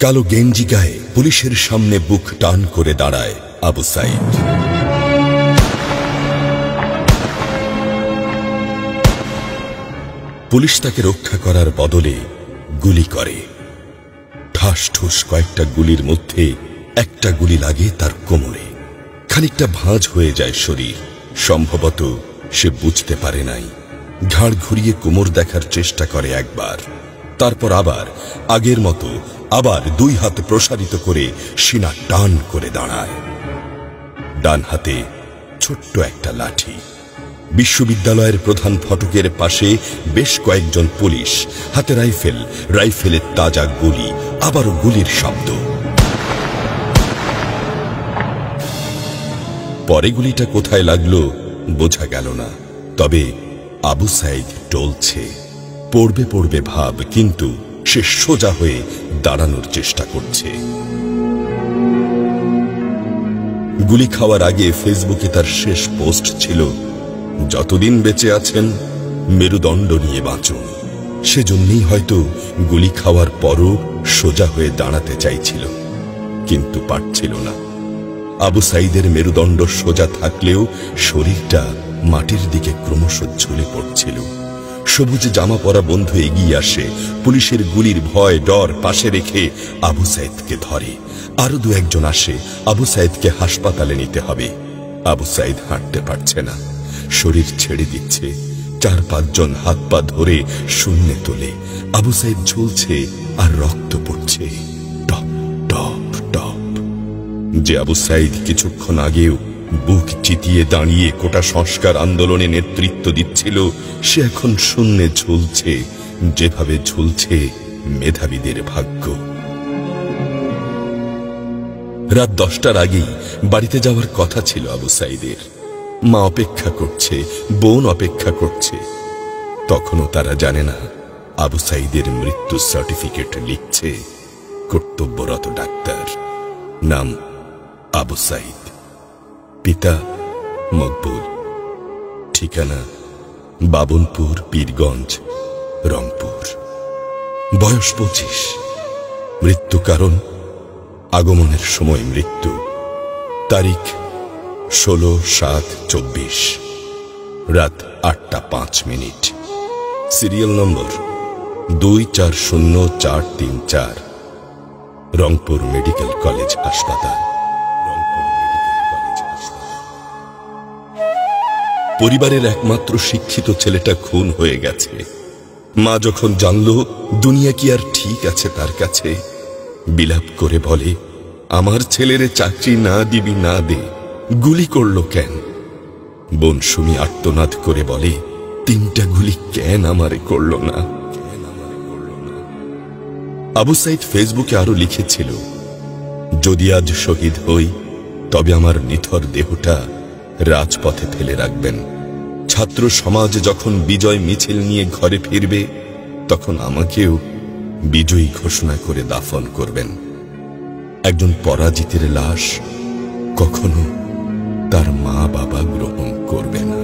কালো গেঞ্জি গায়ে পুলিশের সামনে বুক টান করে দাঁড়ায় আবু সাইদ। পুলিশ তাকে রক্ষা করার বদলে গুলি করে। ঠাস ঠুস কয়েকটা গুলির মধ্যে একটা গুলি লাগে তার কোমরে। খানিকটা ভাঁজ হয়ে যায় শরীর। সম্ভবত সে বুঝতে পারে নাই। ঘাড় ঘুরিয়ে কোমর দেখার চেষ্টা করে একবার, তারপর আবার আগের মতো আবার দুই হাত প্রসারিত করে সিনা টান করে দাঁড়ায়। ডান হাতে ছোট্ট একটা লাঠি। বিশ্ববিদ্যালয়ের প্রধান ফটকের পাশে বেশ কয়েকজন পুলিশ, হাতে রাইফেল, রাইফেলের তাজা গুলি, আবারও গুলির শব্দ। পরে গুলিটা কোথায় লাগলো বোঝা গেল না। তবে আবু সাইদ টলছে। পড়বে পড়বে ভাব, কিন্তু সে সোজা হয়ে দাঁড়ানোর চেষ্টা করছে। গুলি খাওয়ার আগে ফেসবুকে তার শেষ পোস্ট ছিল, যতদিন বেঁচে আছেন মেরুদণ্ড নিয়ে বাঁচুন। সেজন্যই হয়তো গুলি খাওয়ার পরও সোজা হয়ে দাঁড়াতে চাইছিল, কিন্তু পারছিল না। আবু সাইদের মেরুদণ্ড সোজা থাকলেও শরীরটা মাটির দিকে ক্রমশ ঝুলে পড়ছিল। সবুজ জামা পরা বন্ধু এগিয়ে আসে, পুলিশের গুলির ভয় ডর পাশে রেখে আবু সাইদকে ধরে। আরো দু একজন আসে, আবু সাইদকে হাসপাতালে নিতে হবে। আবু সাইদ হাঁটতে পারছে না, শরীর ছেড়ে দিচ্ছে। 4-5 জন হাত পা ধরে শূন্যে তোলে। আবু সাইদ ঝুলছে আর রক্ত পড়ছে টপ টপ টপ। যে আবু সাইদ কিছুক্ষণ আগেও বুক চিতিয়ে দাঁড়িয়ে কোটা সংস্কার আন্দোলনে নেতৃত্ব দিচ্ছিল, সে এখন শূন্যে ঝুলছে, যেভাবে ঝুলছে মেধাবীদের ভাগ্য। রাত 10টার আগেই বাড়িতে যাওয়ার কথা ছিল আবু সাইদের। মা অপেক্ষা করছে, বোন অপেক্ষা করছে। তখনও তারা জানে না আবু সাইদের মৃত্যু সার্টিফিকেট লিখছে কর্তব্যরত ডাক্তার। নাম আবু সাইদ, পিতা মকবুল, ঠিকানা বাবনপুর, পীরগঞ্জ, রংপুর। বয়স 25। মৃত্যু কারণ আগমনের সময় মৃত্যু। তারিখ 16/7/24, রাত 8টা 5 minute. Serial number 240434, Rangpur medical college হাসপাতাল। পরিবারের একমাত্র শিক্ষিত ছেলেটা খুন হয়ে গেছে। মা যখন জানল দুনিয়া কি আর ঠিক আছে তার কাছে, বিলাপ করে বলে, আমার ছেলেরে চাকরি না দিবি না দে, গুলি করলো কেন? বোন সুমি আর্তনাদ করে বলে, 3টা গুলি কেন আমারে করলো না? আবু সাইদ ফেসবুকে আরো লিখেছিল, যদি আজ শহীদ হই তবে আমার নিথর দেহটা রাজপথে ফেলে রাখবেন। ছাত্র সমাজ যখন বিজয় মিছিল নিয়ে ঘরে ফিরবে, তখন আমাকেও বিজয়ী ঘোষণা করে দাফন করবেন। একজন পরাজিতের লাশ কখনো তার মা বাবা গ্রহণ করবে না।